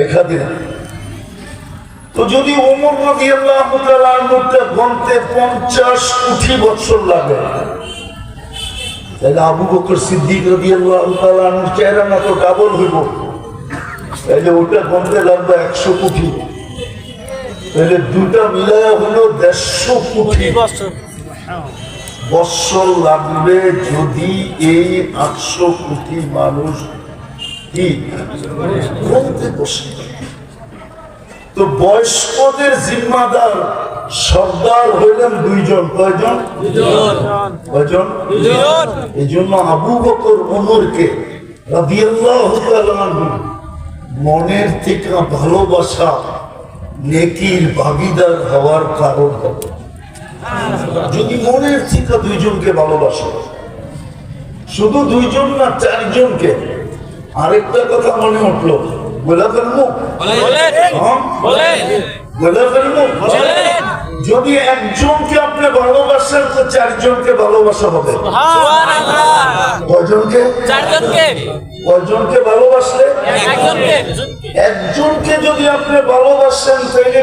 রেখা দিলেন। তো যদি ওমর রাদিয়াল্লাহু তাআলা আনহুকে গন্তে 50 কোটি বছর লাগে, তাহলে আবু বকর সিদ্দিক রাদিয়াল্লাহু তাআলা আনহুর চেহারা না তো ডাবল হইব, তাহলে ওটা গন্তে লাগবে 100 কোটি, তাহলে দুটা মিলায়া হলো 150 কোটি বছর লাগবে যদি এই 800 কোটি মানুষ কি গন্তে বসে। তো বয়স্কদের জিম্মাদার সর্দার হইলেন দুইজন। কয়জন? কয়জন? এই জন্য আবু বকর ওমরকে রাদিয়াল্লাহু তাআলা আনহু মনের থেকে ভালোবাসা নেকির ভাগীদার হওয়ার কারণ হবে। যদি মনের থেকে দুইজনকে ভালোবাসে, শুধু দুইজন না, 4 জনকে। আরেকটা কথা মনে উঠলো, বলে ফেলবো, যদি একজনকে আপনি ভালোবাসেন তো 4 জনকে ভালোবাসা হবে। কয়জনকে? 4 জনকে। কয়জনকে ভালোবাসলে? একজনকে। একজনকে যদি আপনি ভালোবাসেন তাহলে